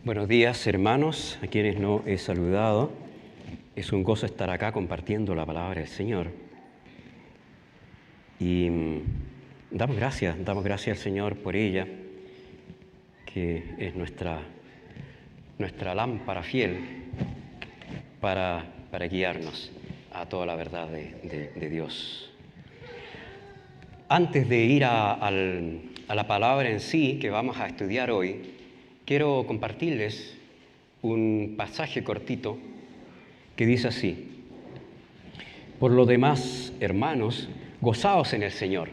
Buenos días, hermanos, a quienes no he saludado. Es un gozo estar acá compartiendo la palabra del Señor. Y damos gracias al Señor por ella, que es nuestra lámpara fiel para guiarnos a toda la verdad de Dios. Antes de ir a la palabra en sí que vamos a estudiar hoy, quiero compartirles un pasaje cortito que dice así: Por lo demás, hermanos, gozaos en el Señor.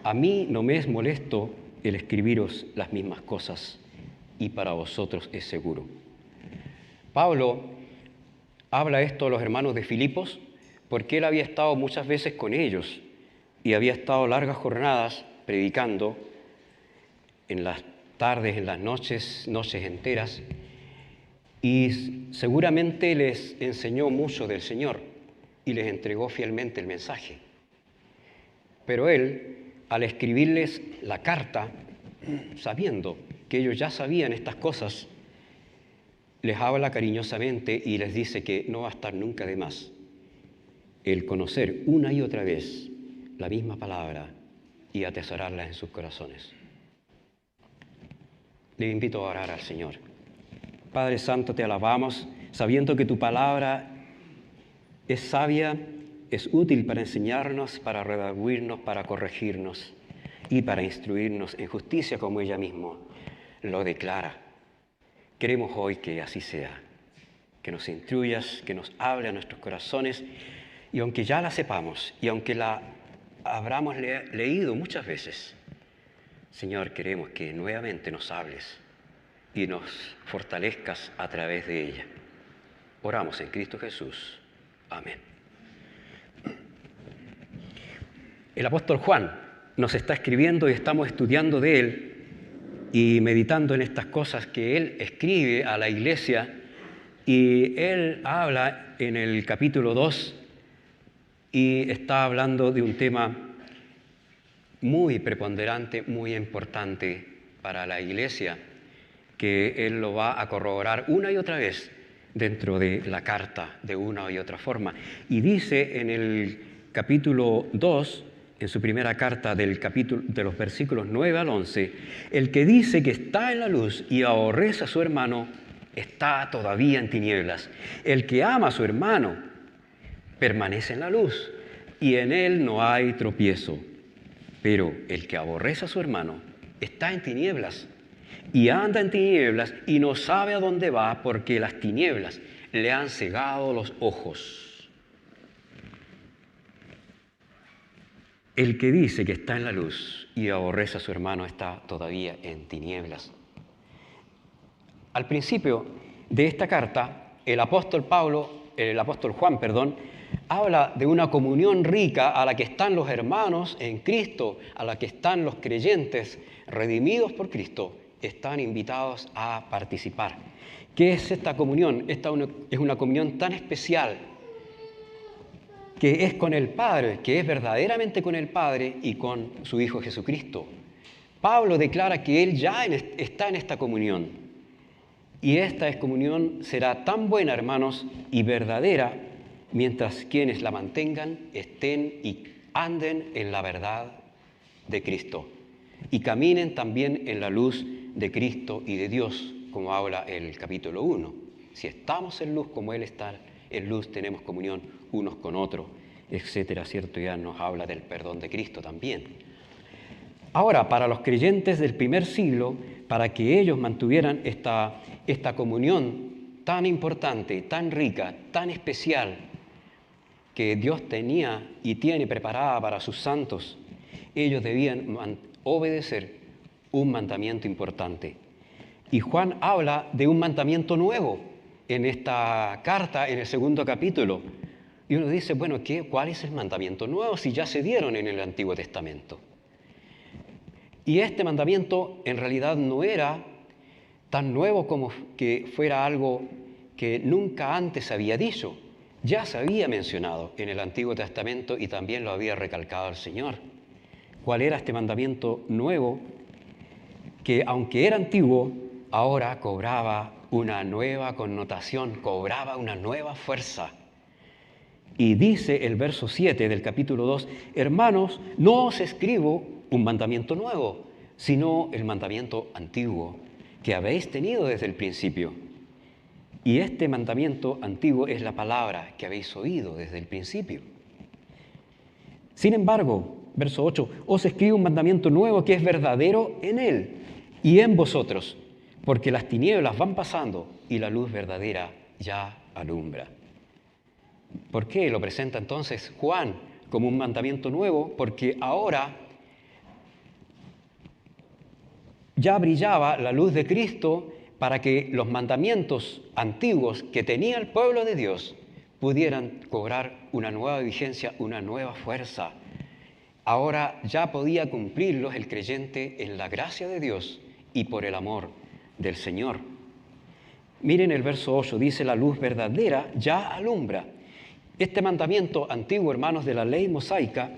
A mí no me es molesto el escribiros las mismas cosas, y para vosotros es seguro. Pablo habla esto a los hermanos de Filipos porque él había estado muchas veces con ellos y había estado largas jornadas predicando en las tardes, en las noches enteras, y seguramente les enseñó mucho del Señor y les entregó fielmente el mensaje. Pero él, al escribirles la carta, sabiendo que ellos ya sabían estas cosas, les habla cariñosamente y les dice que no va a estar nunca de más el conocer una y otra vez la misma palabra y atesorarla en sus corazones. Les invito a orar al Señor. Padre Santo, te alabamos, sabiendo que tu palabra es sabia, es útil para enseñarnos, para redarguirnos, para corregirnos y para instruirnos en justicia, como ella misma lo declara. Queremos hoy que así sea, que nos instruyas, que nos hable a nuestros corazones, y aunque ya la sepamos y aunque la habramos leído muchas veces, Señor, queremos que nuevamente nos hables y nos fortalezcas a través de ella. Oramos en Cristo Jesús. Amén. El apóstol Juan nos está escribiendo y estamos estudiando de él y meditando en estas cosas que él escribe a la iglesia, y él habla en el capítulo 2 y está hablando de un tema muy preponderante, muy importante para la iglesia, que él lo va a corroborar una y otra vez dentro de la carta, de una y otra forma. Y dice en el capítulo 2, en su primera carta del capítulo, de los versículos 9 al 11, el que dice que está en la luz y aborrece a su hermano, está todavía en tinieblas. El que ama a su hermano permanece en la luz, y en él no hay tropiezo. Pero el que aborrece a su hermano está en tinieblas, y anda en tinieblas y no sabe a dónde va, porque las tinieblas le han cegado los ojos. El que dice que está en la luz y aborrece a su hermano está todavía en tinieblas. Al principio de esta carta, el apóstol Juan, habla de una comunión rica a la que están los hermanos en Cristo, a la que están los creyentes redimidos por Cristo, están invitados a participar. ¿Qué es esta comunión? Esta es una comunión tan especial que es con el Padre, que es verdaderamente con el Padre y con su Hijo Jesucristo. Pablo declara que él ya está en esta comunión, y esta comunión será tan buena, hermanos, y verdadera, mientras quienes la mantengan estén y anden en la verdad de Cristo y caminen también en la luz de Cristo y de Dios, como habla el capítulo 1. Si estamos en luz como Él está en luz, tenemos comunión unos con otros, etcétera, ¿cierto? Ya nos habla del perdón de Cristo también. Ahora, para los creyentes del primer siglo, para que ellos mantuvieran esta comunión tan importante, tan rica, tan especial, que Dios tenía y tiene preparada para sus santos, ellos debían obedecer un mandamiento importante. Y Juan habla de un mandamiento nuevo en esta carta, en el segundo capítulo. Y uno dice, bueno, ¿cuál es el mandamiento nuevo si ya se dieron en el Antiguo Testamento? Y este mandamiento en realidad no era tan nuevo como que fuera algo que nunca antes había dicho. Ya se había mencionado en el Antiguo Testamento y también lo había recalcado el Señor. ¿Cuál era este mandamiento nuevo? Que aunque era antiguo, ahora cobraba una nueva connotación, cobraba una nueva fuerza. Y dice el verso 7 del capítulo 2, hermanos, no os escribo un mandamiento nuevo, sino el mandamiento antiguo que habéis tenido desde el principio. Y este mandamiento antiguo es la palabra que habéis oído desde el principio. Sin embargo, verso 8, os escribo un mandamiento nuevo que es verdadero en él y en vosotros, porque las tinieblas van pasando y la luz verdadera ya alumbra. ¿Por qué lo presenta entonces Juan como un mandamiento nuevo? Porque ahora ya brillaba la luz de Cristo para que los mandamientos antiguos que tenía el pueblo de Dios pudieran cobrar una nueva vigencia, una nueva fuerza. Ahora ya podía cumplirlos el creyente en la gracia de Dios y por el amor del Señor. Miren el verso 8, dice la luz verdadera ya alumbra. Este mandamiento antiguo, hermanos, de la ley mosaica,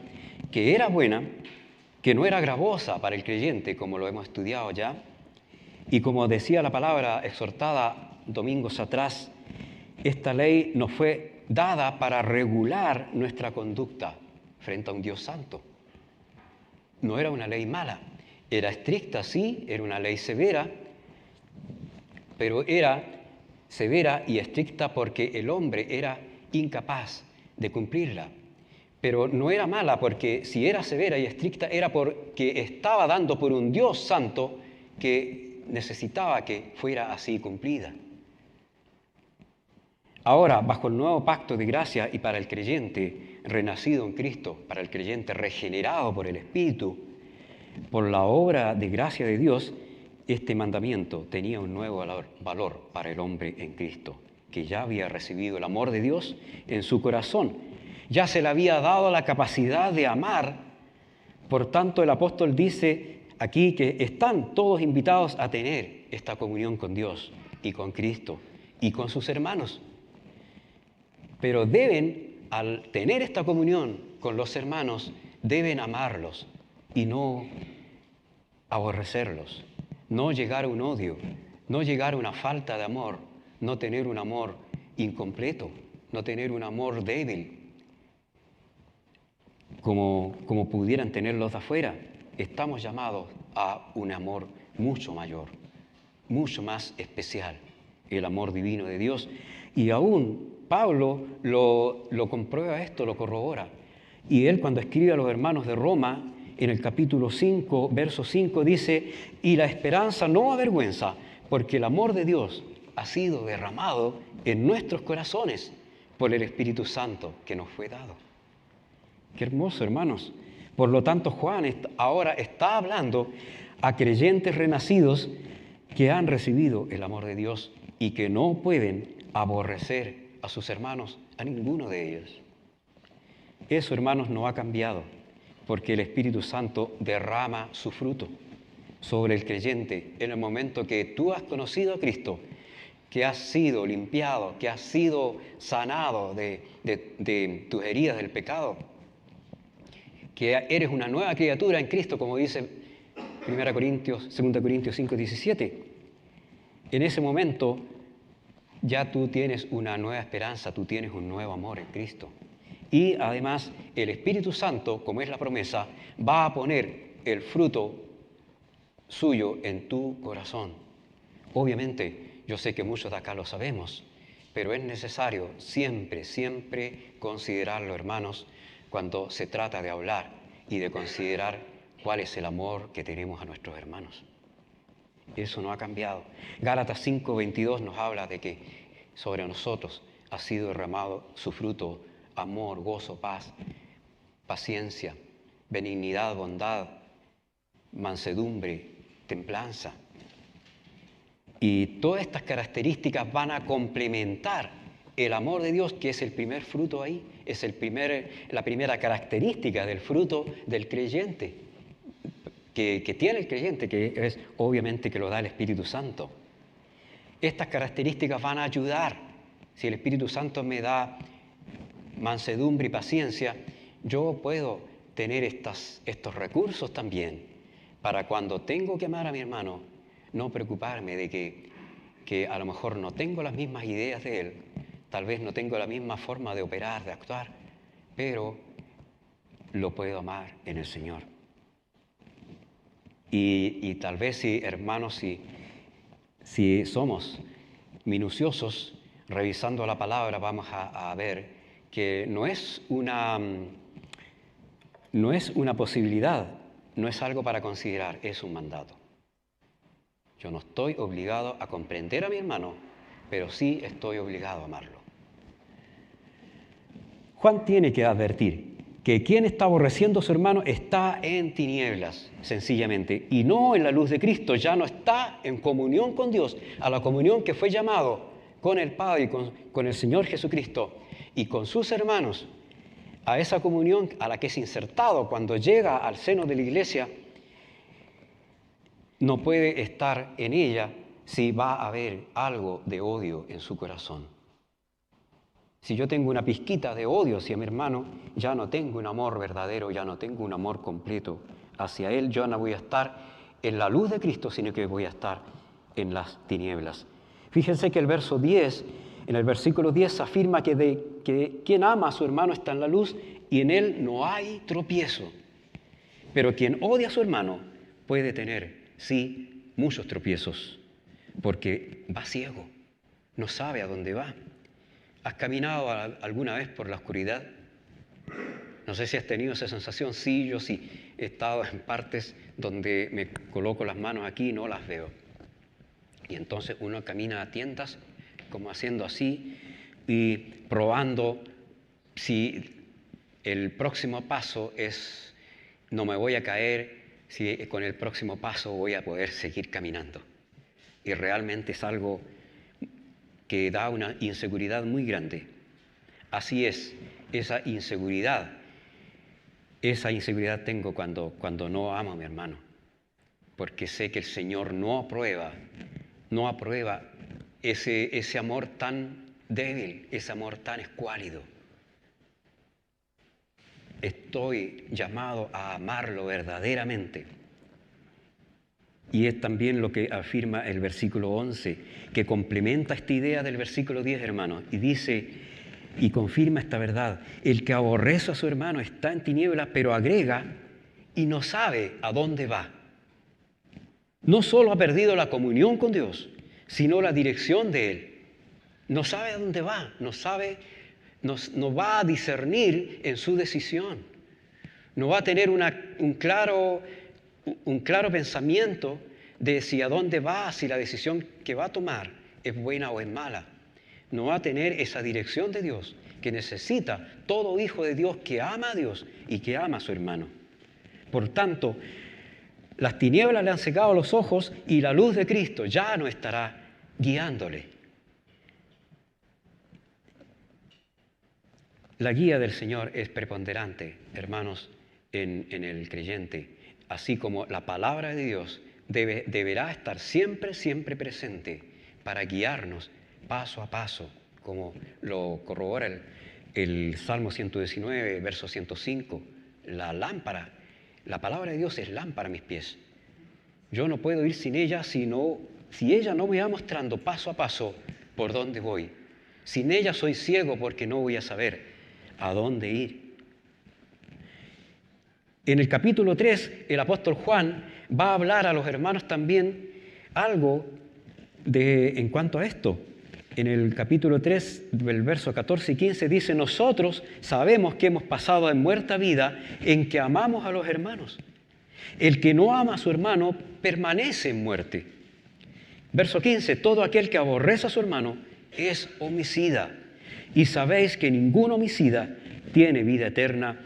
que era buena, que no era gravosa para el creyente, como lo hemos estudiado ya, y como decía la palabra exhortada domingos atrás, esta ley nos fue dada para regular nuestra conducta frente a un Dios santo. No era una ley mala, era estricta, sí, era una ley severa, pero era severa y estricta porque el hombre era incapaz de cumplirla. Pero no era mala porque si era severa y estricta era porque estaba dando por un Dios santo que necesitaba que fuera así cumplida. Ahora, bajo el nuevo pacto de gracia y para el creyente renacido en Cristo, para el creyente regenerado por el Espíritu, por la obra de gracia de Dios, este mandamiento tenía un nuevo valor para el hombre en Cristo, que ya había recibido el amor de Dios en su corazón. Ya se le había dado la capacidad de amar. Por tanto, el apóstol dice aquí que están todos invitados a tener esta comunión con Dios y con Cristo y con sus hermanos. Pero deben, al tener esta comunión con los hermanos, deben amarlos y no aborrecerlos, no llegar a un odio, no llegar a una falta de amor, no tener un amor incompleto, no tener un amor débil, como pudieran tenerlos de afuera. Estamos llamados a un amor mucho mayor, mucho más especial, el amor divino de Dios. Y aún Pablo lo comprueba esto, lo corrobora. Y él cuando escribe a los hermanos de Roma, en el capítulo 5, verso 5, dice, y la esperanza no avergüenza, porque el amor de Dios ha sido derramado en nuestros corazones por el Espíritu Santo que nos fue dado. Qué hermoso, hermanos. Por lo tanto, Juan ahora está hablando a creyentes renacidos que han recibido el amor de Dios y que no pueden aborrecer a sus hermanos, a ninguno de ellos. Eso, hermanos, no ha cambiado, porque el Espíritu Santo derrama su fruto sobre el creyente en el momento que tú has conocido a Cristo, que has sido limpiado, que has sido sanado de tus heridas del pecado, que eres una nueva criatura en Cristo, como dice 2 Corintios 5:17. En ese momento ya tú tienes una nueva esperanza, tú tienes un nuevo amor en Cristo. Y además el Espíritu Santo, como es la promesa, va a poner el fruto suyo en tu corazón. Obviamente, yo sé que muchos de acá lo sabemos, pero es necesario siempre considerarlo, hermanos, cuando se trata de hablar y de considerar cuál es el amor que tenemos a nuestros hermanos. Eso no ha cambiado. Gálatas 5:22 nos habla de que sobre nosotros ha sido derramado su fruto, amor, gozo, paz, paciencia, benignidad, bondad, mansedumbre, templanza. Y todas estas características van a complementar el amor de Dios, que es el primer fruto ahí, es la primera característica del fruto del creyente, que tiene el creyente, que es obviamente que lo da el Espíritu Santo. Estas características van a ayudar. Si el Espíritu Santo me da mansedumbre y paciencia, yo puedo tener estos recursos también para cuando tengo que amar a mi hermano, no preocuparme de que a lo mejor no tengo las mismas ideas de Él, tal vez no tengo la misma forma de operar, de actuar, pero lo puedo amar en el Señor. Y tal vez, hermanos, si somos minuciosos revisando la palabra, vamos a ver que no es una posibilidad, no es algo para considerar, es un mandato. Yo no estoy obligado a comprender a mi hermano, pero sí estoy obligado a amarlo. Juan tiene que advertir que quien está aborreciendo a su hermano está en tinieblas, sencillamente, y no en la luz de Cristo, ya no está en comunión con Dios, a la comunión que fue llamado con el Padre y con el Señor Jesucristo y con sus hermanos, a esa comunión a la que es insertado cuando llega al seno de la iglesia. No puede estar en ella si va a haber algo de odio en su corazón. Si yo tengo una pizquita de odio hacia mi hermano, ya no tengo un amor verdadero, ya no tengo un amor completo hacia él. Yo no voy a estar en la luz de Cristo, sino que voy a estar en las tinieblas. Fíjense que el verso 10, en el versículo 10 afirma que quien ama a su hermano está en la luz y en él no hay tropiezo. Pero quien odia a su hermano puede tener, sí, muchos tropiezos, porque va ciego, no sabe a dónde va. ¿Has caminado alguna vez por la oscuridad? No sé si has tenido esa sensación. Sí, yo sí. He estado en partes donde me coloco las manos aquí y no las veo. Y entonces uno camina a tientas, como haciendo así, y probando si el próximo paso es, no me voy a caer, si con el próximo paso voy a poder seguir caminando. Y realmente es algo que da una inseguridad muy grande. Así es, esa inseguridad tengo cuando no amo a mi hermano, porque sé que el Señor no aprueba ese amor tan débil, ese amor tan escuálido. Estoy llamado a amarlo verdaderamente. Y es también lo que afirma el versículo 11, que complementa esta idea del versículo 10, hermanos, y dice, y confirma esta verdad: el que aborrece a su hermano está en tinieblas, pero agrega, y no sabe a dónde va. No solo ha perdido la comunión con Dios, sino la dirección de Él. No sabe a dónde va, no va a discernir en su decisión. No va a tener un claro pensamiento de si a dónde va, si la decisión que va a tomar es buena o es mala. No va a tener esa dirección de Dios que necesita todo hijo de Dios que ama a Dios y que ama a su hermano. Por tanto, las tinieblas le han cegado los ojos y la luz de Cristo ya no estará guiándole. La guía del Señor es preponderante, hermanos, en el creyente, así como la palabra de Dios deberá estar siempre presente para guiarnos paso a paso, como lo corrobora el Salmo 119, verso 105. La palabra de Dios es lámpara a mis pies. Yo no puedo ir sin ella si ella no me va mostrando paso a paso por dónde voy. Sin ella soy ciego porque no voy a saber a dónde ir. En el capítulo 3, el apóstol Juan va a hablar a los hermanos también algo en cuanto a esto. En el capítulo 3, del verso 14 y 15, dice: nosotros sabemos que hemos pasado en muerta vida en que amamos a los hermanos. El que no ama a su hermano permanece en muerte. Verso 15, todo aquel que aborrece a su hermano es homicida. Y sabéis que ningún homicida tiene vida eterna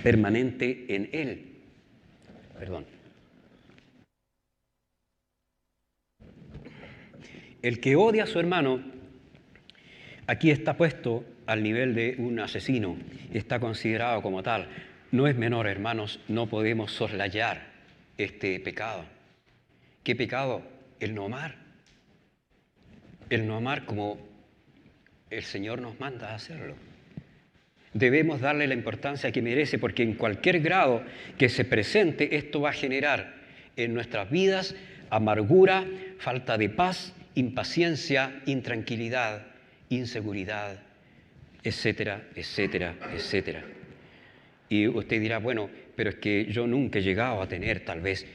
permanente en él. El que odia a su hermano, aquí está puesto al nivel de un asesino, está considerado como tal. No es menor, hermanos, no podemos soslayar este pecado. ¿Qué pecado? El no amar. El no amar como el Señor nos manda a hacerlo. Debemos darle la importancia que merece, porque en cualquier grado que se presente, esto va a generar en nuestras vidas amargura, falta de paz, impaciencia, intranquilidad, inseguridad, etcétera, etcétera, etcétera. Y usted dirá, bueno, pero es que yo nunca he llegado a tener tal vez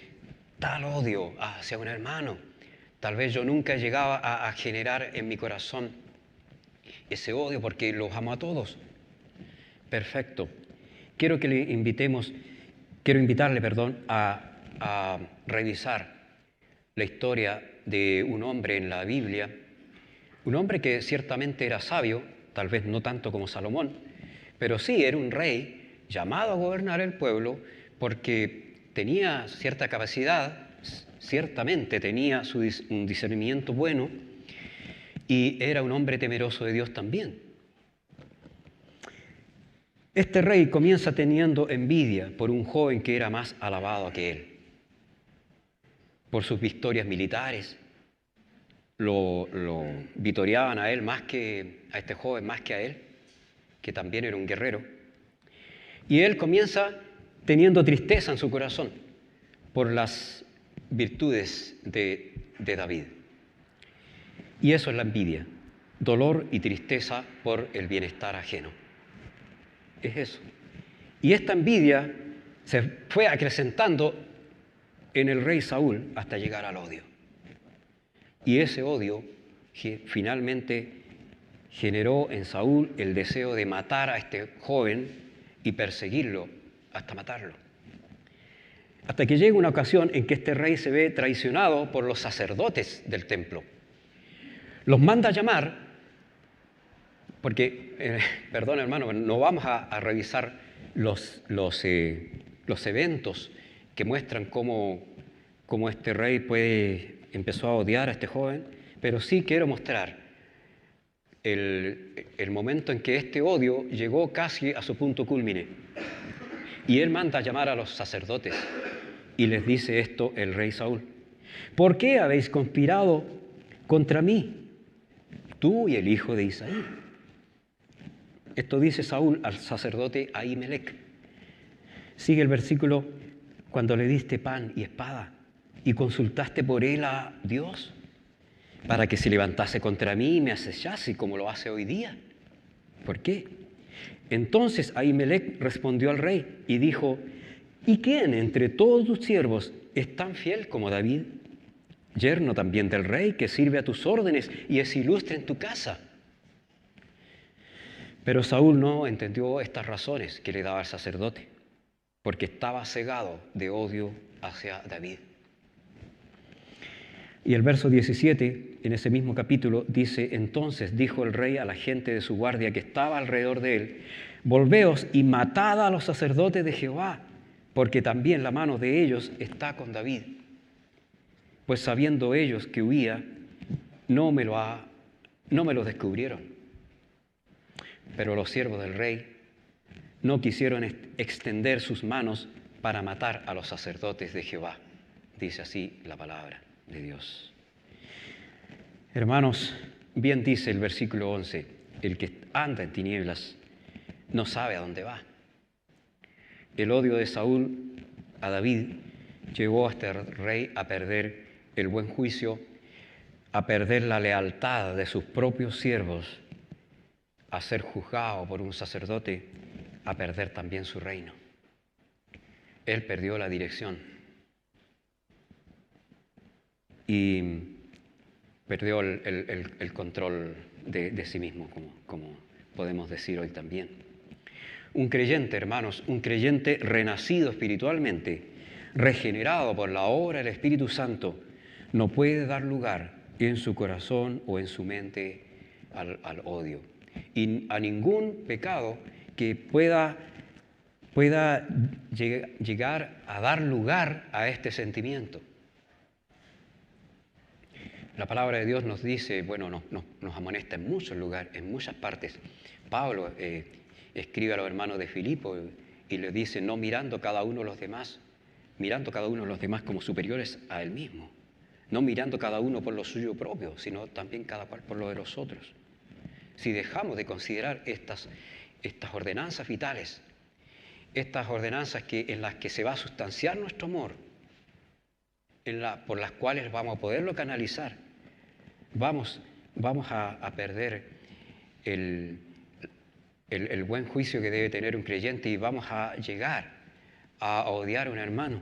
tal odio hacia un hermano. Tal vez yo nunca he llegado a generar en mi corazón ese odio porque los amo a todos. Perfecto. Quiero invitarle, a revisar la historia de un hombre en la Biblia, un hombre que ciertamente era sabio, tal vez no tanto como Salomón, pero sí era un rey llamado a gobernar el pueblo porque tenía cierta capacidad, ciertamente tenía un discernimiento bueno y era un hombre temeroso de Dios también. Este rey comienza teniendo envidia por un joven que era más alabado que él, por sus victorias militares. Lo vitoreaban a él a este joven más que a él, que también era un guerrero. Y él comienza teniendo tristeza en su corazón por las virtudes de David. Y eso es la envidia, dolor y tristeza por el bienestar ajeno. Es eso. Y esta envidia se fue acrecentando en el rey Saúl hasta llegar al odio. Y ese odio finalmente generó en Saúl el deseo de matar a este joven y perseguirlo hasta matarlo. Hasta que llega una ocasión en que este rey se ve traicionado por los sacerdotes del templo. Los manda a llamar, porque, perdón hermano, no vamos a revisar los eventos que muestran cómo este rey empezó a odiar a este joven, pero sí quiero mostrar el momento en que este odio llegó casi a su punto cúlmine. Y él manda a llamar a los sacerdotes y les dice esto el rey Saúl: ¿por qué habéis conspirado contra mí, tú y el hijo de Isaí? Esto dice Saúl al sacerdote Ahimelech. Sigue el versículo: cuando le diste pan y espada y consultaste por él a Dios para que se levantase contra mí y me acechase como lo hace hoy día. ¿Por qué? Entonces Ahimelech respondió al rey y dijo: ¿y quién entre todos tus siervos es tan fiel como David, yerno también del rey, que sirve a tus órdenes y es ilustre en tu casa? Pero Saúl no entendió estas razones que le daba el sacerdote, porque estaba cegado de odio hacia David. Y el verso 17, en ese mismo capítulo, dice: entonces dijo el rey a la gente de su guardia que estaba alrededor de él: volveos y matad a los sacerdotes de Jehová, porque también la mano de ellos está con David. Pues sabiendo ellos que huía, no me lo descubrieron. Pero los siervos del rey no quisieron extender sus manos para matar a los sacerdotes de Jehová. Dice así la palabra de Dios. Hermanos, bien dice el versículo 11: el que anda en tinieblas no sabe a dónde va. El odio de Saúl a David llevó a este rey a perder el buen juicio, a perder la lealtad de sus propios siervos, a ser juzgado por un sacerdote, a perder también su reino. Él perdió la dirección y perdió el control de sí mismo, como podemos decir hoy también. Un creyente, hermanos, un creyente renacido espiritualmente, regenerado por la obra del Espíritu Santo, no puede dar lugar en su corazón o en su mente al odio y a ningún pecado que pueda llegar a dar lugar a este sentimiento. La palabra de Dios nos dice, nos amonesta en muchos lugares, en muchas partes. Pablo escribe a los hermanos de Filipo y le dice: no mirando cada uno los demás como superiores a él mismo, no mirando cada uno por lo suyo propio, sino también cada cual por lo de los otros. Si dejamos de considerar estas ordenanzas vitales, estas ordenanzas en las que se va a sustanciar nuestro amor, por las cuales vamos a poderlo canalizar. Vamos a perder el buen juicio que debe tener un creyente y vamos a llegar a odiar a un hermano.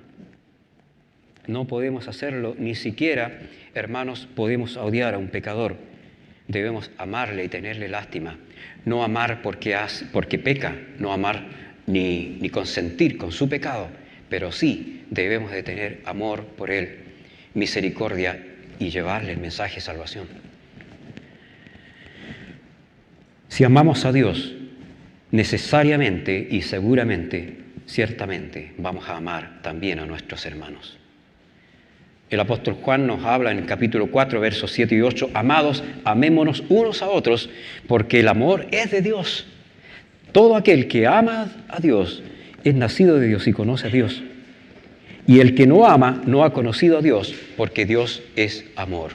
No podemos hacerlo, ni siquiera, hermanos, podemos odiar a un pecador. Debemos amarle y tenerle lástima. No amar porque peca, no amar ni consentir con su pecado, pero sí debemos de tener amor por él, misericordia y llevarle el mensaje de salvación. Si amamos a Dios, necesariamente y seguramente, ciertamente, vamos a amar también a nuestros hermanos. El apóstol Juan nos habla en el capítulo 4, versos 7 y 8, amados, amémonos unos a otros, porque el amor es de Dios. Todo aquel que ama a Dios es nacido de Dios y conoce a Dios. Y el que no ama no ha conocido a Dios, porque Dios es amor.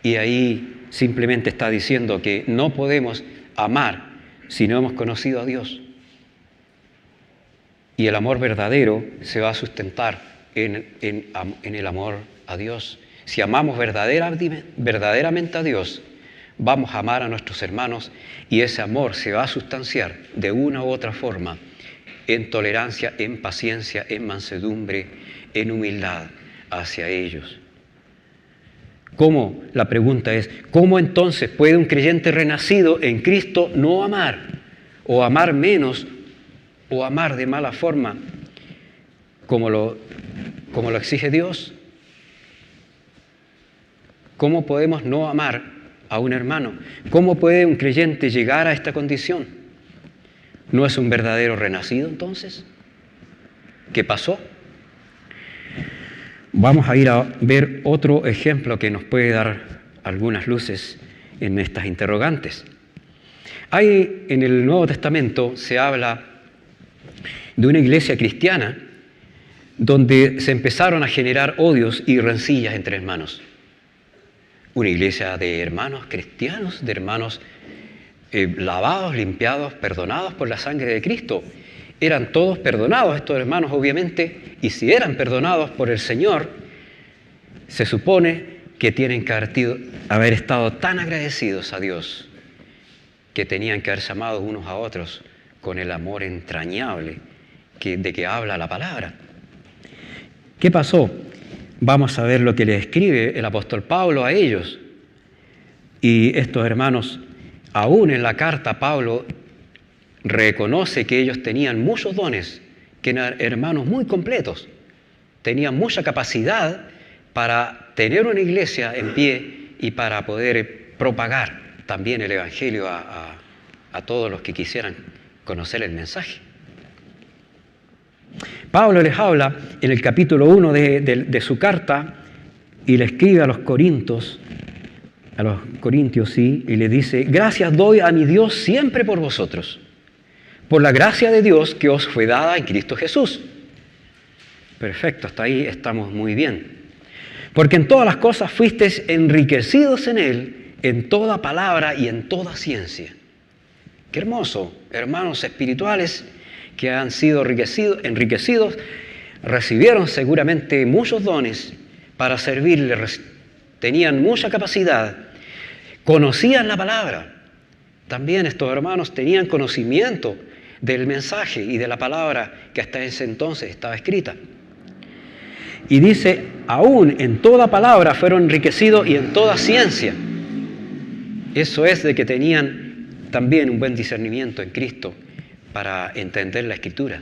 Y ahí simplemente está diciendo que no podemos amar si no hemos conocido a Dios. Y el amor verdadero se va a sustentar en el amor a Dios. Si amamos verdaderamente a Dios, vamos a amar a nuestros hermanos y ese amor se va a sustanciar de una u otra forma en tolerancia, en paciencia, en mansedumbre, en humildad hacia ellos. ¿Cómo? La pregunta es, ¿cómo entonces puede un creyente renacido en Cristo no amar? O amar menos, o amar de mala forma, como lo exige Dios. ¿Cómo podemos no amar a un hermano? ¿Cómo puede un creyente llegar a esta condición? ¿No es un verdadero renacido entonces? ¿Qué pasó? Vamos a ir a ver otro ejemplo que nos puede dar algunas luces en estas interrogantes. Hay en el Nuevo Testamento se habla de una iglesia cristiana donde se empezaron a generar odios y rencillas entre hermanos. Una iglesia de hermanos cristianos, de hermanos lavados, limpiados, perdonados por la sangre de Cristo. Eran todos perdonados estos hermanos, obviamente, y si eran perdonados por el Señor, se supone que tienen que haber estado tan agradecidos a Dios que tenían que haberse amado unos a otros con el amor entrañable de que habla la palabra. ¿Qué pasó? Vamos a ver lo que le escribe el apóstol Pablo a ellos. Y estos hermanos, aún en la carta, Pablo reconoce que ellos tenían muchos dones, que eran hermanos muy completos, tenían mucha capacidad para tener una iglesia en pie y para poder propagar también el Evangelio a todos los que quisieran conocer el mensaje. Pablo les habla en el capítulo 1 de su carta y le escribe a los corintios, sí, y le dice, gracias doy a mi Dios siempre por vosotros, por la gracia de Dios que os fue dada en Cristo Jesús. Perfecto, hasta ahí estamos muy bien. Porque en todas las cosas fuisteis enriquecidos en Él, en toda palabra y en toda ciencia. Qué hermoso, hermanos espirituales que han sido enriquecidos, recibieron seguramente muchos dones para servirle, tenían mucha capacidad, conocían la palabra. También estos hermanos tenían conocimiento del mensaje y de la palabra que hasta ese entonces estaba escrita. Y dice, aún en toda palabra fueron enriquecidos y en toda ciencia. Eso es de que tenían también un buen discernimiento en Cristo para entender la Escritura.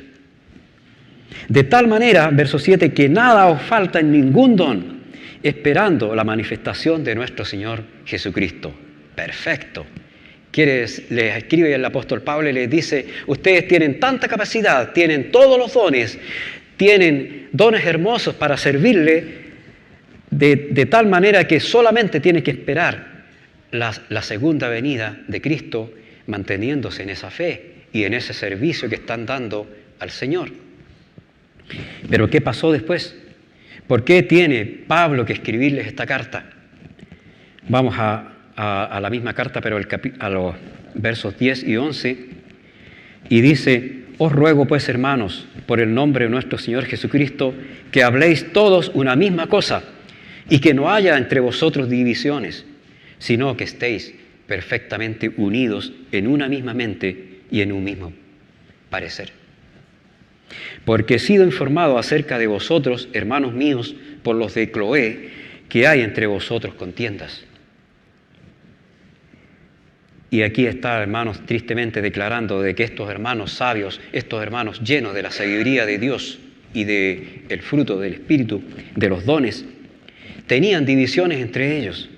De tal manera, verso 7, que nada os falta en ningún don, esperando la manifestación de nuestro Señor Jesucristo. Perfecto. Les escribe el apóstol Pablo y les dice, ustedes tienen tanta capacidad, tienen todos los dones, tienen dones hermosos para servirle, de tal manera que solamente tienen que esperar la segunda venida de Cristo, manteniéndose en esa fe y en ese servicio que están dando al Señor. Pero ¿qué pasó después? ¿Por qué tiene Pablo que escribirles esta carta? Vamos a la misma carta, pero a los versos 10 y 11, y dice, Os ruego pues, hermanos, por el nombre de nuestro Señor Jesucristo, que habléis todos una misma cosa y que no haya entre vosotros divisiones, sino que estéis perfectamente unidos en una misma mente y en un mismo parecer. Porque he sido informado acerca de vosotros, hermanos míos, por los de Cloé, que hay entre vosotros contiendas. Y aquí está, hermanos, tristemente declarando de que estos hermanos sabios, estos hermanos llenos de la sabiduría de Dios y del fruto del Espíritu, de los dones, tenían divisiones entre ellos.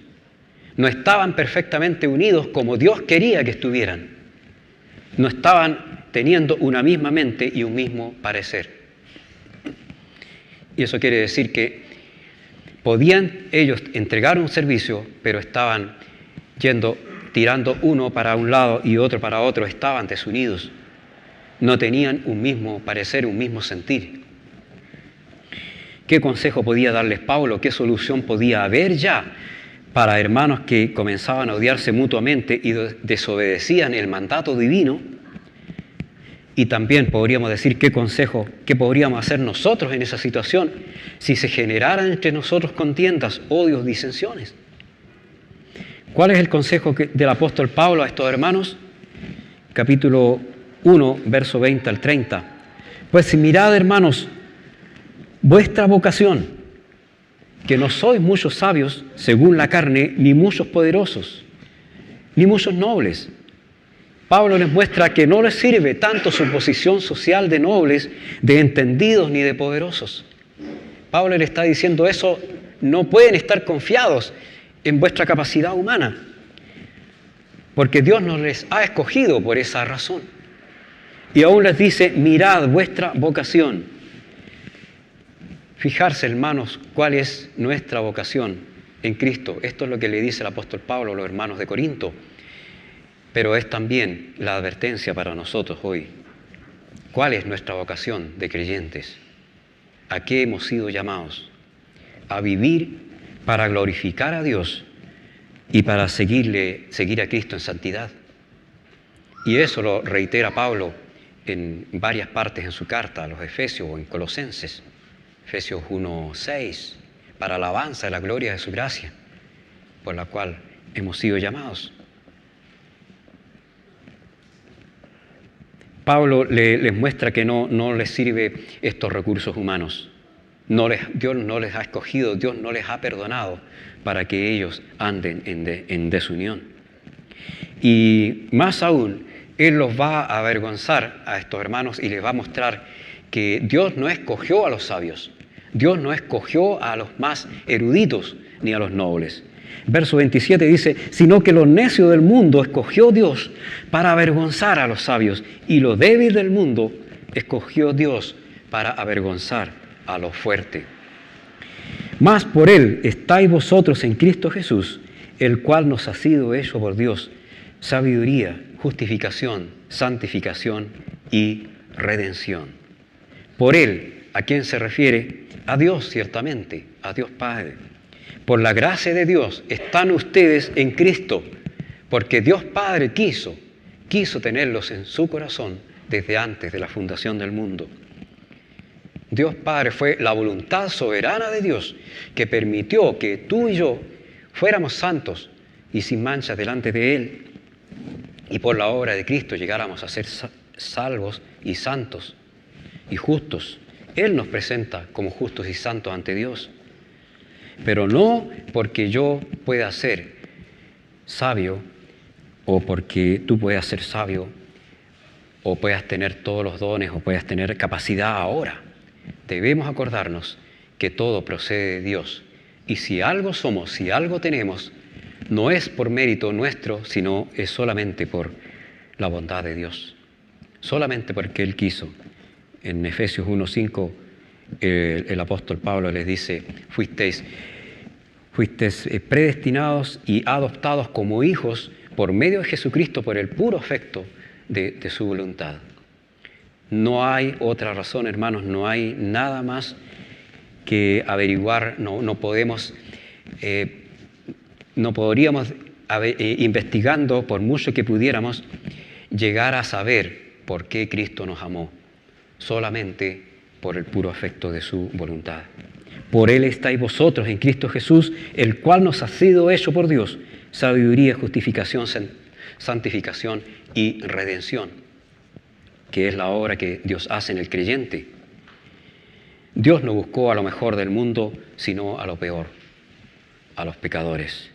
No estaban perfectamente unidos como Dios quería que estuvieran. No estaban teniendo una misma mente y un mismo parecer. Y eso quiere decir que podían ellos entregar un servicio, pero estaban tirando uno para un lado y otro para otro, estaban desunidos. No tenían un mismo parecer, un mismo sentir. ¿Qué consejo podía darles Pablo? ¿Qué solución podía haber ya para hermanos que comenzaban a odiarse mutuamente y desobedecían el mandato divino? Y también podríamos decir qué consejo, qué podríamos hacer nosotros en esa situación si se generaran entre nosotros contiendas, odios, disensiones. ¿Cuál es el consejo del apóstol Pablo a estos hermanos? Capítulo 1, verso 20 al 30. Pues mirad, hermanos, vuestra vocación, que no sois muchos sabios según la carne, ni muchos poderosos, ni muchos nobles. Pablo les muestra que no les sirve tanto su posición social de nobles, de entendidos, ni de poderosos. Pablo le está diciendo eso, no pueden estar confiados en vuestra capacidad humana, porque Dios no les ha escogido por esa razón. Y aún les dice, mirad vuestra vocación. Fijarse, hermanos, cuál es nuestra vocación en Cristo. Esto es lo que le dice el apóstol Pablo a los hermanos de Corinto. Pero es también la advertencia para nosotros hoy. ¿Cuál es nuestra vocación de creyentes? ¿A qué hemos sido llamados? A vivir para glorificar a Dios y para seguir a Cristo en santidad. Y eso lo reitera Pablo en varias partes en su carta a los Efesios o en Colosenses. Efesios 1:6, para alabanza de la gloria de su gracia, por la cual hemos sido llamados. Pablo les muestra que no les sirve estos recursos humanos. Dios no les ha escogido, Dios no les ha perdonado para que ellos anden en desunión. Y más aún, Él los va a avergonzar a estos hermanos y les va a mostrar que Dios no escogió a los sabios, Dios no escogió a los más eruditos ni a los nobles. Verso 27 dice, sino que lo necio del mundo escogió Dios para avergonzar a los sabios, y lo débil del mundo escogió Dios para avergonzar a lo fuerte. Mas por Él estáis vosotros en Cristo Jesús, el cual nos ha sido hecho por Dios sabiduría, justificación, santificación y redención. Por Él, ¿a quién se refiere? A Dios, ciertamente, a Dios Padre. Por la gracia de Dios están ustedes en Cristo, porque Dios Padre quiso tenerlos en su corazón desde antes de la fundación del mundo. Dios Padre fue la voluntad soberana de Dios que permitió que tú y yo fuéramos santos y sin mancha delante de Él, y por la obra de Cristo llegáramos a ser salvos y santos y justos. Él nos presenta como justos y santos ante Dios. Pero no porque yo pueda ser sabio o porque tú puedas ser sabio o puedas tener todos los dones o puedas tener capacidad ahora. Debemos acordarnos que todo procede de Dios. Y si algo somos, si algo tenemos, no es por mérito nuestro, sino es solamente por la bondad de Dios. Solamente porque Él quiso. En Efesios 1:5 el apóstol Pablo les dice, fuisteis predestinados y adoptados como hijos por medio de Jesucristo por el puro afecto de su voluntad. No hay otra razón, hermanos, no hay nada más que averiguar, no podríamos, investigando, por mucho que pudiéramos, llegar a saber por qué Cristo nos amó, solamente por el puro afecto de su voluntad. Por Él estáis vosotros en Cristo Jesús, el cual nos ha sido hecho por Dios sabiduría, justificación, santificación y redención, que es la obra que Dios hace en el creyente. Dios no buscó a lo mejor del mundo, sino a lo peor, a los pecadores.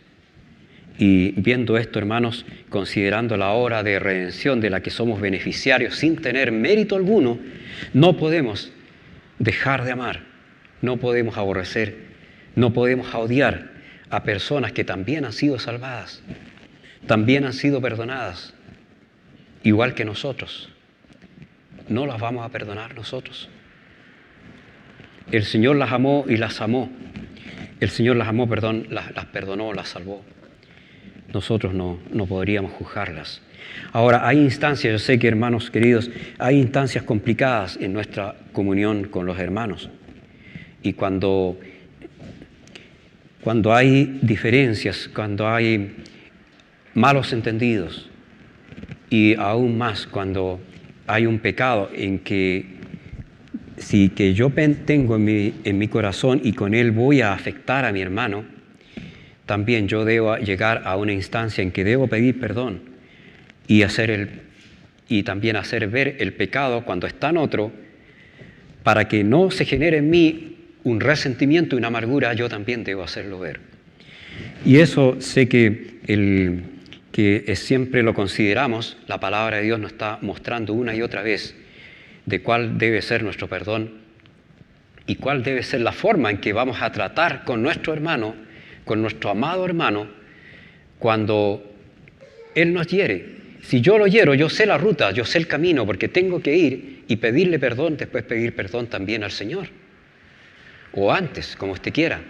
Y viendo esto, hermanos, considerando la obra de redención de la que somos beneficiarios sin tener mérito alguno, no podemos dejar de amar, no podemos aborrecer, no podemos odiar a personas que también han sido salvadas, también han sido perdonadas, igual que nosotros. No las vamos a perdonar nosotros. El Señor las amó y las amó. El Señor las amó, las perdonó, las salvó. Nosotros no podríamos juzgarlas. Ahora, hay instancias, yo sé que, hermanos queridos, hay instancias complicadas en nuestra comunión con los hermanos. Y cuando hay diferencias, cuando hay malos entendidos, y aún más cuando hay un pecado en que que yo tengo en mi corazón y con él voy a afectar a mi hermano, también yo debo llegar a una instancia en que debo pedir perdón y también hacer ver el pecado cuando está en otro, para que no se genere en mí un resentimiento y una amargura. Yo también debo hacerlo ver. Y eso sé que siempre lo consideramos. La palabra de Dios nos está mostrando una y otra vez de cuál debe ser nuestro perdón y cuál debe ser la forma en que vamos a tratar con nuestro hermano, con nuestro amado hermano, cuando él nos hiere. Si yo lo hiero, yo sé la ruta, yo sé el camino, porque tengo que ir y pedirle perdón, después pedir perdón también al Señor. O antes, como usted quiera.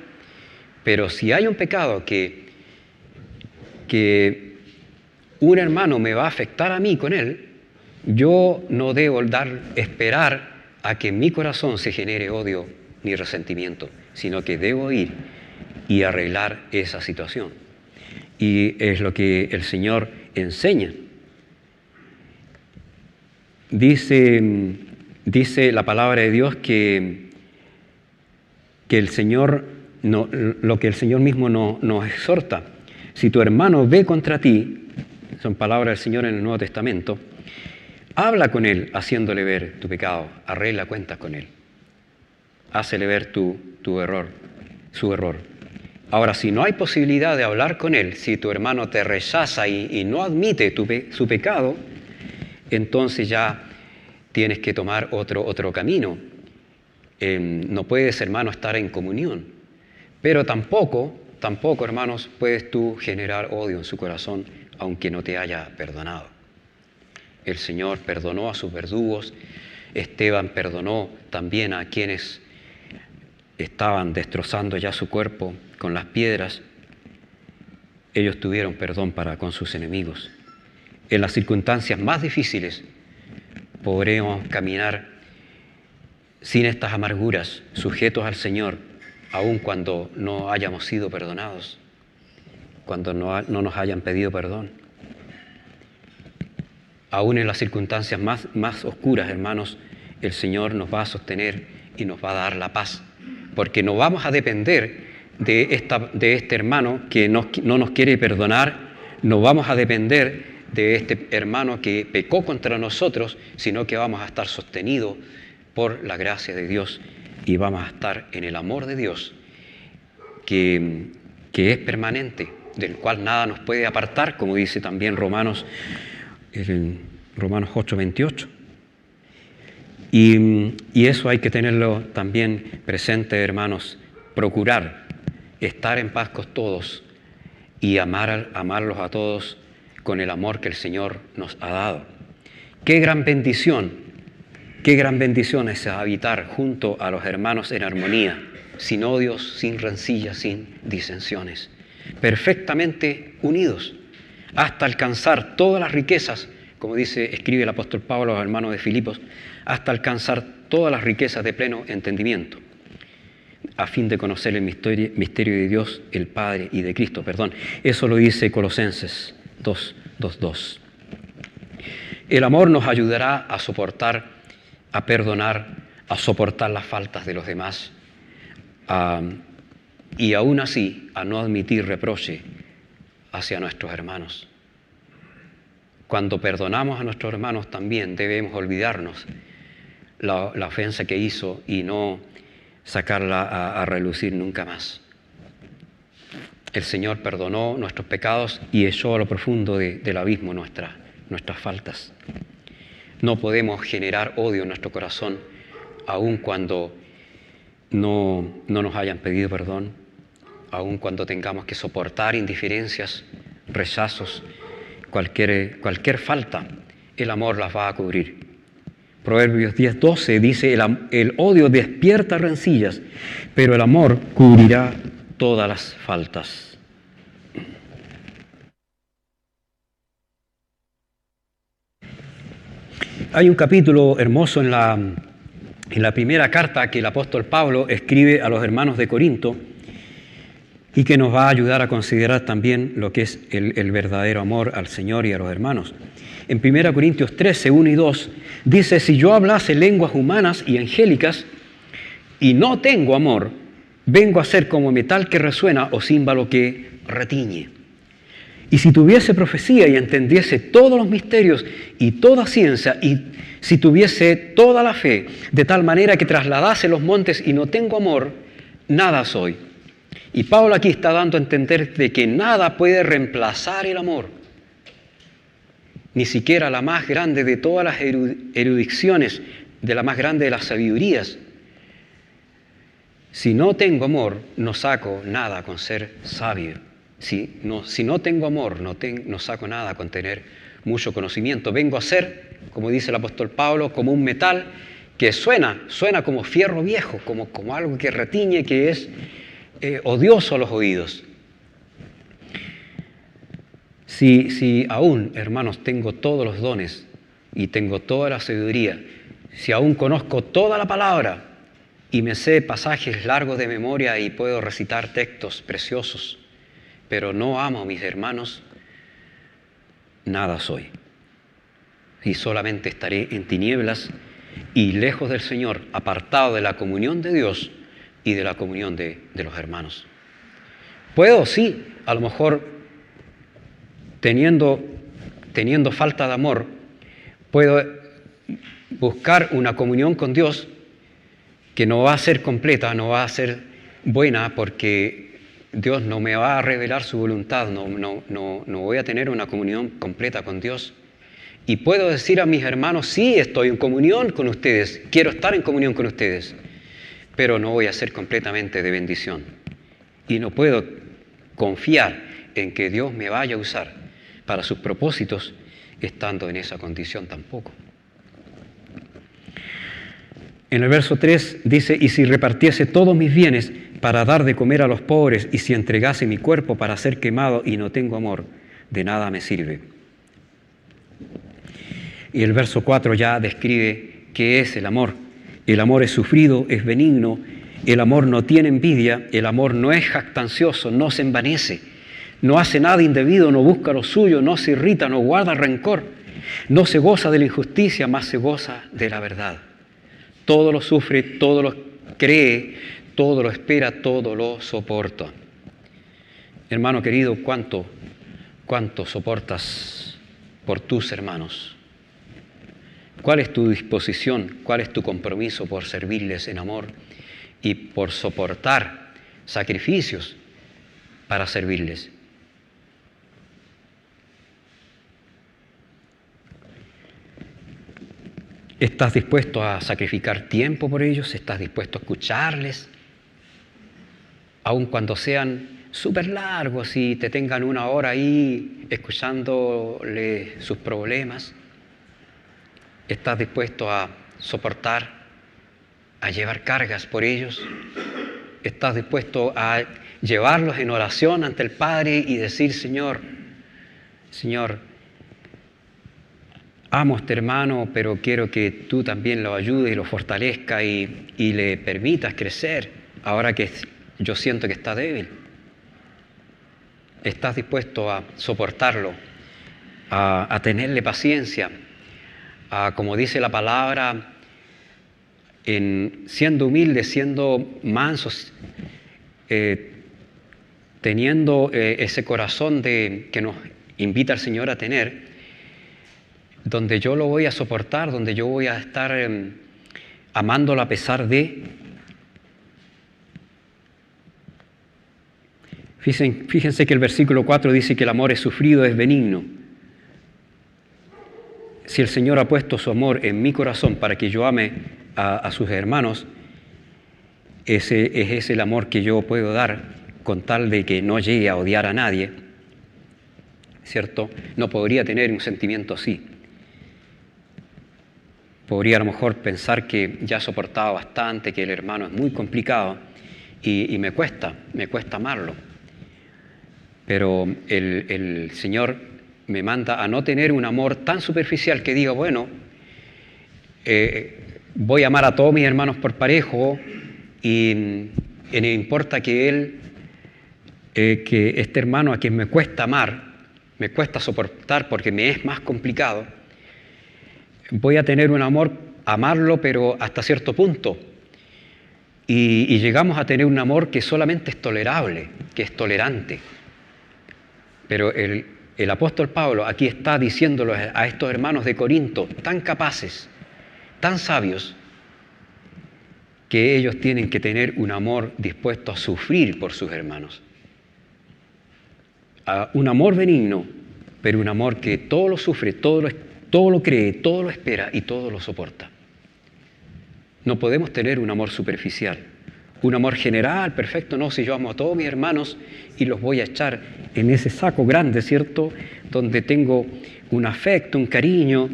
Pero si hay un pecado que un hermano me va a afectar a mí con él, yo no debo esperar a que en mi corazón se genere odio ni resentimiento, sino que debo ir y arreglar esa situación. Y es lo que el Señor enseña. Dice la palabra de Dios que el Señor, lo que el Señor mismo nos exhorta. Si tu hermano ve contra ti, son palabras del Señor en el Nuevo Testamento, habla con él haciéndole ver tu pecado, arregla cuentas con él, hácele ver su error. Ahora, si no hay posibilidad de hablar con él, si tu hermano te rechaza y no admite su pecado, entonces ya tienes que tomar otro camino. No puedes, hermano, estar en comunión, pero tampoco, hermanos, puedes tú generar odio en su corazón, aunque no te haya perdonado. El Señor perdonó a sus verdugos, Esteban perdonó también a quienes estaban destrozando ya su cuerpo con las piedras. Ellos tuvieron perdón para con sus enemigos. En las circunstancias más difíciles podremos caminar sin estas amarguras, sujetos al Señor, aun cuando no hayamos sido perdonados, cuando no nos hayan pedido perdón. Aún en las circunstancias más oscuras, hermanos, el Señor nos va a sostener y nos va a dar la paz, porque no vamos a depender de este hermano que no nos quiere perdonar, no vamos a depender de este hermano que pecó contra nosotros, sino que vamos a estar sostenidos por la gracia de Dios y vamos a estar en el amor de Dios, que es permanente, del cual nada nos puede apartar, como dice también Romanos 8:28. Y eso hay que tenerlo también presente, hermanos, procurar estar en paz con todos y amarlos a todos con el amor que el Señor nos ha dado. Qué gran bendición es habitar junto a los hermanos en armonía, sin odios, sin rencillas, sin disensiones, perfectamente unidos, hasta alcanzar todas las riquezas, como escribe el apóstol Pablo a los hermanos de Filipos, hasta alcanzar todas las riquezas de pleno entendimiento, a fin de conocer el misterio de Dios, el Padre, y de Cristo, Eso lo dice Colosenses 2:2. El amor nos ayudará a soportar, a perdonar, a soportar las faltas de los demás, y aún así a no admitir reproche hacia nuestros hermanos. Cuando perdonamos a nuestros hermanos también debemos olvidarnos la ofensa que hizo y no sacarla a relucir nunca más. El Señor perdonó nuestros pecados y echó a lo profundo del abismo nuestras faltas. No podemos generar odio en nuestro corazón aun cuando no nos hayan pedido perdón, aun cuando tengamos que soportar indiferencias, rechazos, cualquier falta. El amor las va a cubrir. Proverbios 10:12 dice, el odio despierta rencillas, pero el amor cubrirá todas las faltas. Hay un capítulo hermoso en la primera carta que el apóstol Pablo escribe a los hermanos de Corinto y que nos va a ayudar a considerar también lo que es el verdadero amor al Señor y a los hermanos. En 1 Corintios 13, 1 y 2 dice, si yo hablase lenguas humanas y angélicas y no tengo amor, vengo a ser como metal que resuena o címbalo que retiñe. Y si tuviese profecía y entendiese todos los misterios y toda ciencia, y si tuviese toda la fe, de tal manera que trasladase los montes y no tengo amor, nada soy. Y Pablo aquí está dando a entender de que nada puede reemplazar el amor. Ni siquiera la más grande de todas las erudiciones, de la más grande de las sabidurías. Si no tengo amor, no saco nada con ser sabio. Si no tengo amor, no saco nada con tener mucho conocimiento. Vengo a ser, como dice el apóstol Pablo, como un metal que suena como fierro viejo, como algo que retiñe, que es odioso a los oídos. Si aún, hermanos, tengo todos los dones y tengo toda la sabiduría, si aún conozco toda la palabra y me sé pasajes largos de memoria y puedo recitar textos preciosos, pero no amo a mis hermanos, nada soy. Y solamente estaré en tinieblas y lejos del Señor, apartado de la comunión de Dios y de la comunión de los hermanos. Puedo, sí, a lo mejor teniendo falta de amor, puedo buscar una comunión con Dios que no va a ser completa, no va a ser buena, porque Dios no me va a revelar su voluntad, no voy a tener una comunión completa con Dios. Y puedo decir a mis hermanos, sí, estoy en comunión con ustedes, quiero estar en comunión con ustedes, pero no voy a ser completamente de bendición. Y no puedo confiar en que Dios me vaya a usar para sus propósitos estando en esa condición tampoco. En el verso 3 dice, y si repartiese todos mis bienes para dar de comer a los pobres, y si entregase mi cuerpo para ser quemado y no tengo amor, de nada me sirve. Y el verso 4 ya describe qué es el amor. El amor es sufrido, es benigno, el amor no tiene envidia, el amor no es jactancioso, no se envanece, no hace nada indebido, no busca lo suyo, no se irrita, no guarda rencor, no se goza de la injusticia, más se goza de la verdad. Todo lo sufre, todo lo cree, todo lo espera, todo lo soporta. Hermano querido, ¿cuánto soportas por tus hermanos? ¿Cuál es tu disposición? ¿Cuál es tu compromiso por servirles en amor y por soportar sacrificios para servirles? ¿Estás dispuesto a sacrificar tiempo por ellos? ¿Estás dispuesto a escucharles? Aun cuando sean súper largos y te tengan una hora ahí escuchándole sus problemas. ¿Estás dispuesto a soportar, a llevar cargas por ellos? ¿Estás dispuesto a llevarlos en oración ante el Padre y decir, Señor, amo a este hermano, pero quiero que tú también lo ayudes y lo fortalezcas y le permitas crecer ahora que yo siento que está débil? ¿Estás dispuesto a soportarlo, a tenerle paciencia, como dice la palabra, siendo humildes, siendo mansos, teniendo ese corazón que nos invita el Señor a tener, donde yo lo voy a soportar, donde yo voy a estar amándolo a pesar de. Fíjense que el versículo 4 dice que el amor es sufrido, es benigno. Si el Señor ha puesto su amor en mi corazón para que yo ame a sus hermanos, ese es el amor que yo puedo dar con tal de que no llegue a odiar a nadie, ¿cierto? No podría tener un sentimiento así. Podría a lo mejor pensar que ya he soportado bastante, que el hermano es muy complicado y me cuesta amarlo. Pero el Señor me manda a no tener un amor tan superficial que diga, bueno, voy a amar a todos mis hermanos por parejo y no importa que que este hermano a quien me cuesta amar, me cuesta soportar porque me es más complicado, voy a tener un amor, amarlo pero hasta cierto punto. Y llegamos a tener un amor que solamente es tolerable, que es tolerante. Pero el apóstol Pablo aquí está diciéndolo a estos hermanos de Corinto, tan capaces, tan sabios, que ellos tienen que tener un amor dispuesto a sufrir por sus hermanos. Un amor benigno, pero un amor que todo lo sufre, todo lo cree, todo lo espera y todo lo soporta. No podemos tener un amor superficial, un amor general, perfecto, no, si yo amo a todos mis hermanos y los voy a echar en ese saco grande, ¿cierto?, donde tengo un afecto, un cariño,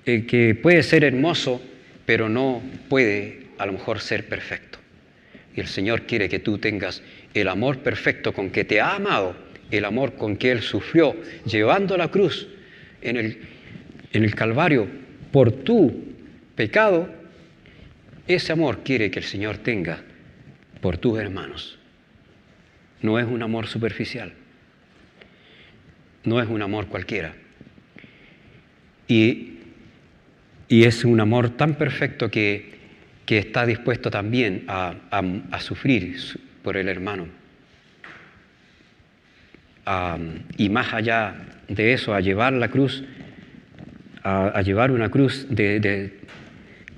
que puede ser hermoso, pero no puede a lo mejor ser perfecto. Y el Señor quiere que tú tengas el amor perfecto con que te ha amado, el amor con que Él sufrió, llevando la cruz en el Calvario por tu pecado. Ese amor quiere que el Señor tenga por tus hermanos. No es un amor superficial, no es un amor cualquiera. Y es un amor tan perfecto que está dispuesto también a sufrir por el hermano. Y más allá de eso, a llevar la cruz, a llevar una cruz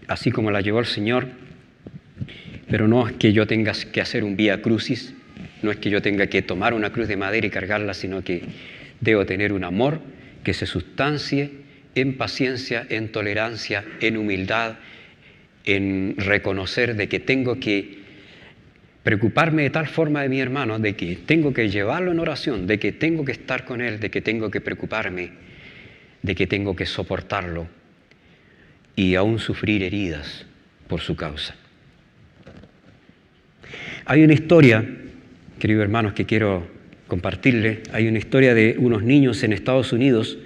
así como la llevó el Señor, pero no es que yo tenga que hacer un vía crucis, no es que yo tenga que tomar una cruz de madera y cargarla, sino que debo tener un amor que se sustancie en paciencia, en tolerancia, en humildad, en reconocer de que tengo que preocuparme de tal forma de mi hermano, de que tengo que llevarlo en oración, de que tengo que estar con él, de que tengo que preocuparme, de que tengo que soportarlo y aún sufrir heridas por su causa. Hay una historia, queridos hermanos, que quiero compartirles. Hay una historia de unos niños en Estados Unidos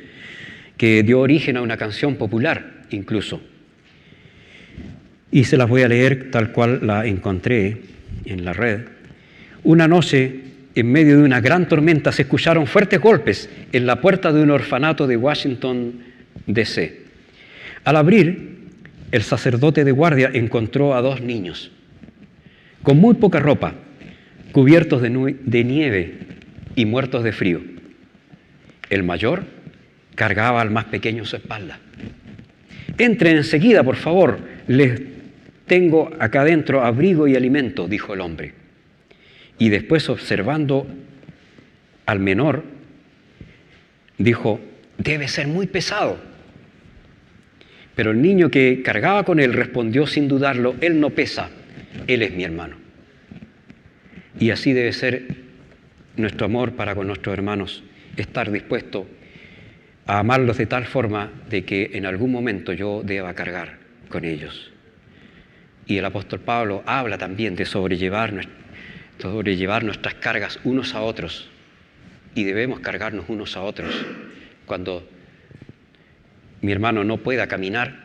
que dio origen a una canción popular incluso. Y se las voy a leer tal cual la encontré en la red. Una noche, en medio de una gran tormenta, se escucharon fuertes golpes en la puerta de un orfanato de Washington, D.C. Al abrir, el sacerdote de guardia encontró a dos niños, con muy poca ropa, cubiertos de nieve y muertos de frío. El mayor cargaba al más pequeño a su espalda. «Entren enseguida, por favor, les tengo acá adentro abrigo y alimento», dijo el hombre. Y después, observando al menor, dijo: «Debe ser muy pesado». Pero el niño que cargaba con él respondió sin dudarlo: «Él no pesa, él es mi hermano». Y así debe ser nuestro amor para con nuestros hermanos, estar dispuesto a amarlos de tal forma de que en algún momento yo deba cargar con ellos. Y el apóstol Pablo habla también de sobrellevar nuestras cargas unos a otros, y debemos cargarnos unos a otros. Cuando mi hermano no pueda caminar,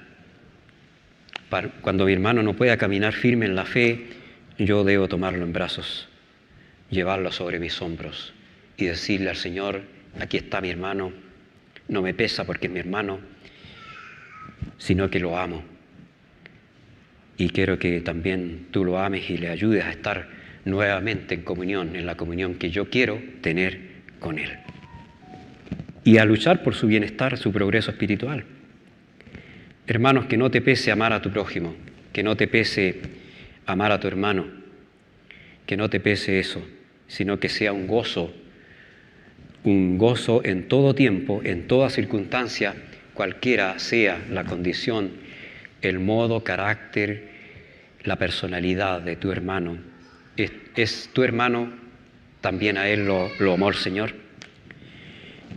firme en la fe, yo debo tomarlo en brazos, llevarlo sobre mis hombros y decirle al Señor: aquí está mi hermano, no me pesa porque es mi hermano, sino que lo amo. Y quiero que también tú lo ames y le ayudes a estar nuevamente en comunión, en la comunión que yo quiero tener con Él. Y a luchar por su bienestar, su progreso espiritual. Hermanos, que no te pese amar a tu prójimo, que no te pese amar a tu hermano, que no te pese eso, sino que sea un gozo en todo tiempo, en toda circunstancia, cualquiera sea la condición, el modo, carácter, la personalidad de tu hermano. ¿Es tu hermano? También a él lo amó el Señor.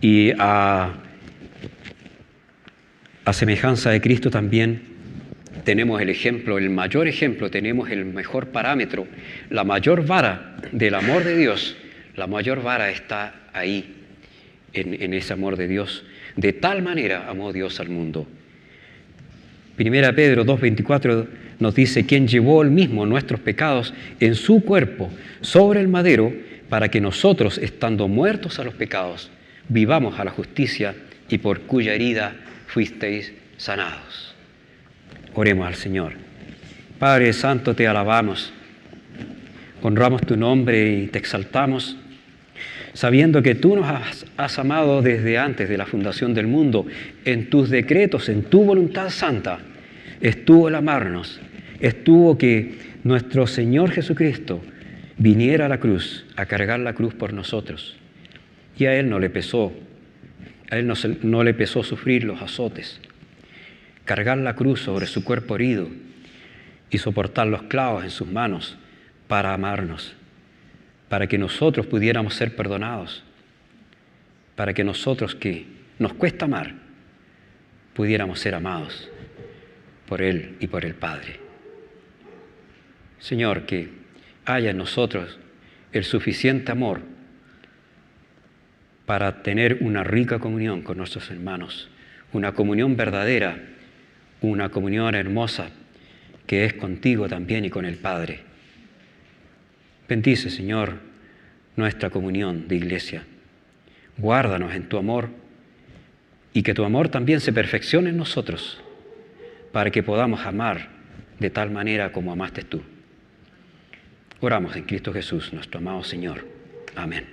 Y a semejanza de Cristo también tenemos el ejemplo, el mayor ejemplo, tenemos el mejor parámetro, la mayor vara del amor de Dios, la mayor vara está ahí, en ese amor de Dios. De tal manera amó Dios al mundo. Primera Pedro 2:24 nos dice: quien llevó él mismo nuestros pecados en su cuerpo sobre el madero, para que nosotros, estando muertos a los pecados, vivamos a la justicia, y por cuya herida fuisteis sanados. Oremos al Señor. Padre Santo, te alabamos, honramos tu nombre y te exaltamos, sabiendo que tú nos has amado desde antes de la fundación del mundo. En tus decretos, en tu voluntad santa, estuvo el amarnos, estuvo que nuestro Señor Jesucristo viniera a la cruz, a cargar la cruz por nosotros. Y a Él no le pesó, no le pesó sufrir los azotes, cargar la cruz sobre su cuerpo herido y soportar los clavos en sus manos para amarnos, para que nosotros pudiéramos ser perdonados, para que nosotros, que nos cuesta amar, pudiéramos ser amados por Él y por el Padre. Señor, que haya en nosotros el suficiente amor para tener una rica comunión con nuestros hermanos, una comunión verdadera, una comunión hermosa que es contigo también y con el Padre. Bendice, Señor, nuestra comunión de iglesia. Guárdanos en tu amor y que tu amor también se perfeccione en nosotros para que podamos amar de tal manera como amaste tú. Oramos en Cristo Jesús, nuestro amado Señor. Amén.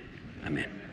Amén.